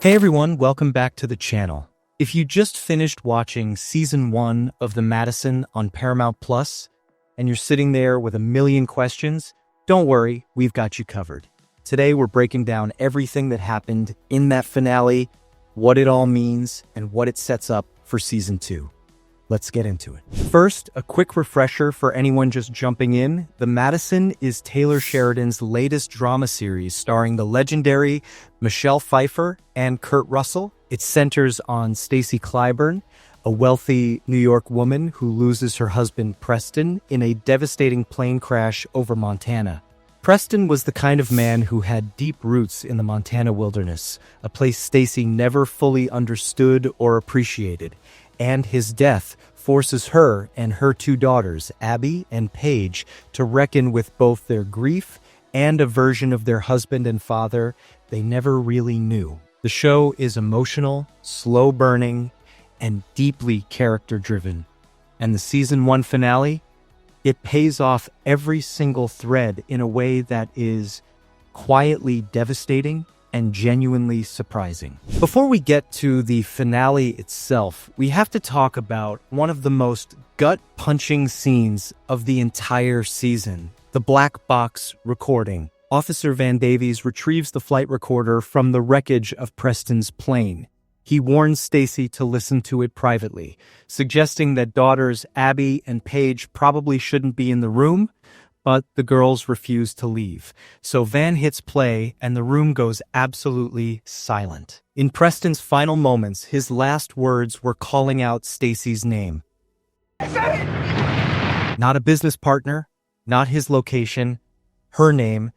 Hey everyone, welcome back to the channel. If you just finished watching Season 1 of The Madison on Paramount Plus, and you're sitting there with a million questions, don't worry, we've got you covered. Today we're breaking down everything that happened in that finale, what it all means, and what it sets up for Season 2. Let's get into it. First, a quick refresher for anyone just jumping in. The Madison is Taylor Sheridan's latest drama series starring the legendary Michelle Pfeiffer and Kurt Russell. It centers on Stacy, a wealthy New York woman who loses her husband Preston in a devastating plane crash over Montana. Preston was the kind of man who had deep roots in the Montana wilderness, a place Stacy never fully understood or appreciated. And his death forces her and her two daughters, Abby and Paige, to reckon with both their grief and a version of their husband and father they never really knew. The show is emotional, slow-burning, and deeply character-driven. And the Season 1 finale, it pays off every single thread in a way that is quietly devastating and genuinely surprising. Before we get to the finale itself, we have to talk about one of the most gut-punching scenes of the entire season, the black box recording. Officer Van Davies retrieves the flight recorder from the wreckage of Preston's plane. He warns Stacy to listen to it privately, suggesting that daughters Abby and Paige probably shouldn't be in the room, but the girls refuse to leave. So Van hits play and the room goes absolutely silent. In Preston's final moments, his last words were calling out Stacy's name. Not a business partner, not his location, her name.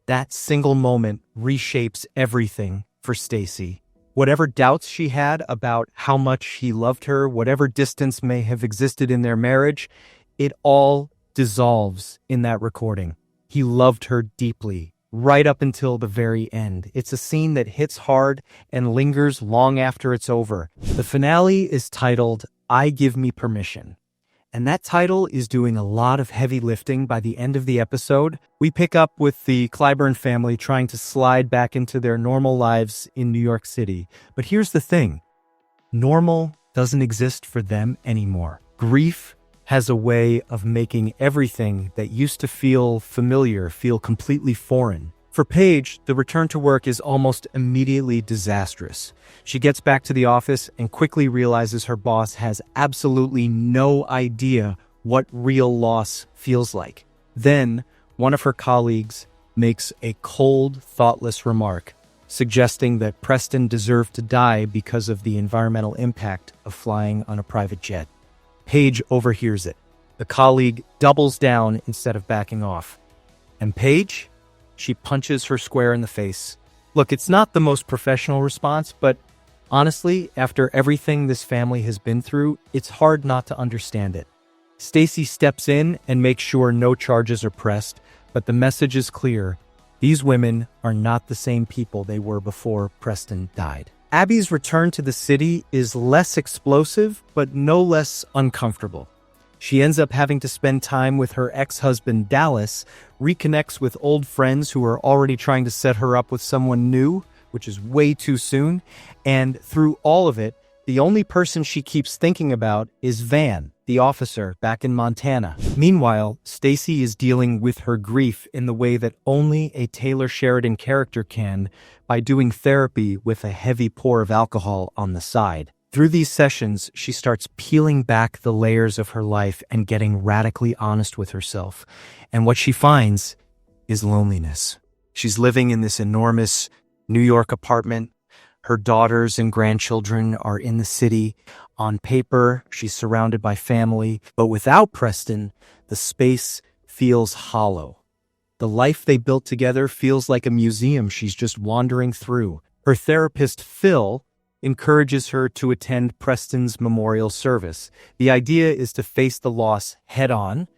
That single moment reshapes everything for Stacy. Whatever doubts she had about how much he loved her, whatever distance may have existed in their marriage, it all dissolves in that recording. He loved her deeply, right up until the very end. It's a scene that hits hard and lingers long after it's over. The finale is titled, I Give Me Permission. And that title is doing a lot of heavy lifting by the end of the episode. We pick up with the Clyburn family trying to slide back into their normal lives in New York City. But here's the thing. Normal doesn't exist for them anymore. Grief has a way of making everything that used to feel familiar feel completely foreign. For Paige, the return to work is almost immediately disastrous. She gets back to the office and quickly realizes her boss has absolutely no idea what real loss feels like. Then, one of her colleagues makes a cold, thoughtless remark, suggesting that Preston deserved to die because of the environmental impact of flying on a private jet. Paige overhears it. The colleague doubles down instead of backing off. And Paige? She punches her square in the face. Look, it's not the most professional response, but honestly, after everything this family has been through, it's hard not to understand it. Stacy steps in and makes sure no charges are pressed, but the message is clear. These women are not the same people they were before Preston died. Abby's return to the city is less explosive, but no less uncomfortable. She ends up having to spend time with her ex-husband Dallas, reconnects with old friends who are already trying to set her up with someone new, which is way too soon, and through all of it, the only person she keeps thinking about is Van, the officer back in Montana. Meanwhile, Stacy is dealing with her grief in the way that only a Taylor Sheridan character can, by doing therapy with a heavy pour of alcohol on the side. Through these sessions, she starts peeling back the layers of her life and getting radically honest with herself. And what she finds is loneliness. She's living in this enormous New York apartment. Her daughters and grandchildren are in the city. On paper, she's surrounded by family, but without Preston, the space feels hollow. The life they built together feels like a museum she's just wandering through. Her therapist, Phil, encourages her to attend Preston's memorial service. The idea is to face the loss head-on,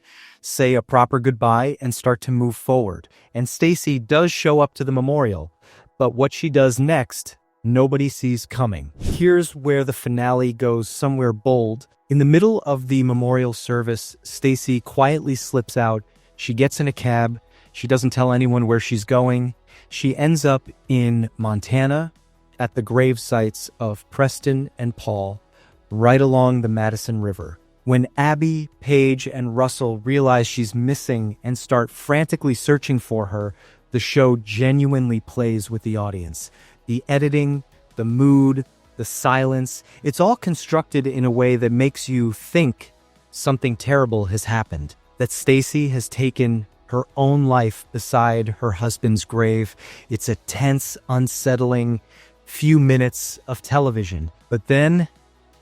say a proper goodbye, and start to move forward. And Stacy does show up to the memorial, but what she does next, nobody sees coming. Here's where the finale goes somewhere bold. In the middle of the memorial service, Stacy quietly slips out. She gets in a cab. She doesn't tell anyone where she's going. She ends up in Montana, at the grave sites of Preston and Paul, right along the Madison River. When Abby, Paige, and Russell realize she's missing and start frantically searching for her, the show genuinely plays with the audience. The editing, the mood, the silence, it's all constructed in a way that makes you think something terrible has happened, that Stacy has taken her own life beside her husband's grave. It's a tense, unsettling few minutes of television. But then,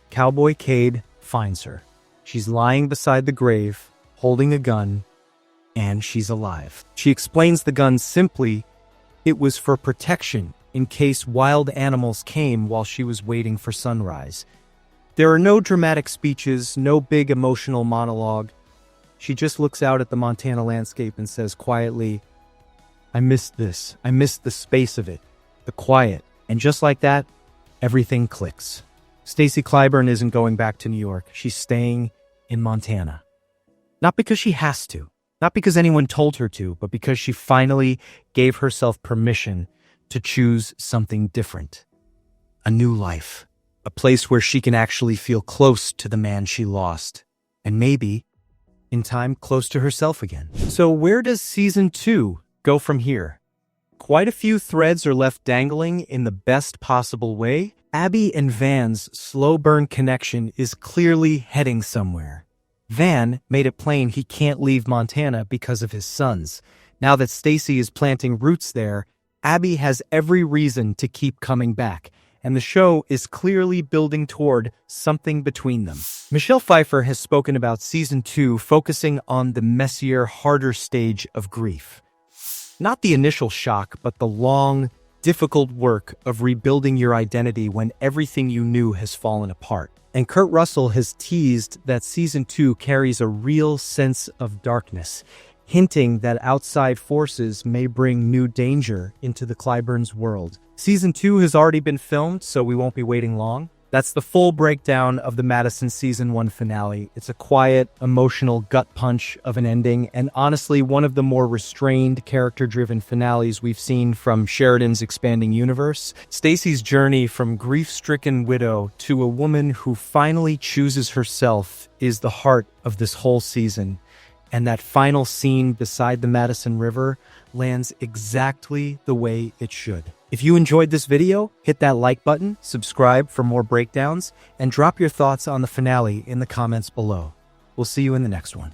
Cowboy Cade finds her. She's lying beside the grave, holding a gun, and she's alive. She explains the gun simply. It was for protection in case wild animals came while she was waiting for sunrise. There are no dramatic speeches, no big emotional monologue. She just looks out at the Montana landscape and says quietly, "I missed this. I missed the space of it, the quiet." And just like that, everything clicks. Stacy Clyburn isn't going back to New York. She's staying in Montana. Not because she has to, not because anyone told her to, but because she finally gave herself permission to choose something different. A new life. A place where she can actually feel close to the man she lost. And maybe, in time, close to herself again. So where does season 2 go from here? Quite a few threads are left dangling in the best possible way. Abby and Van's slow burn connection is clearly heading somewhere. Van made it plain he can't leave Montana because of his sons. Now that Stacy is planting roots there, Abby has every reason to keep coming back, and the show is clearly building toward something between them. Michelle Pfeiffer has spoken about season 2 focusing on the messier, harder stage of grief. Not the initial shock, but the long, difficult work of rebuilding your identity when everything you knew has fallen apart. And Kurt Russell has teased that season 2 carries a real sense of darkness, hinting that outside forces may bring new danger into the Clyburns' world. Season 2 has already been filmed, so we won't be waiting long. That's the full breakdown of the Madison Season 1 finale. It's a quiet, emotional gut punch of an ending, and honestly, one of the more restrained, character-driven finales we've seen from Sheridan's expanding universe. Stacy's journey from grief-stricken widow to a woman who finally chooses herself is the heart of this whole season. And that final scene beside the Madison River lands exactly the way it should. If you enjoyed this video, hit that like button, subscribe for more breakdowns, and drop your thoughts on the finale in the comments below. We'll see you in the next one.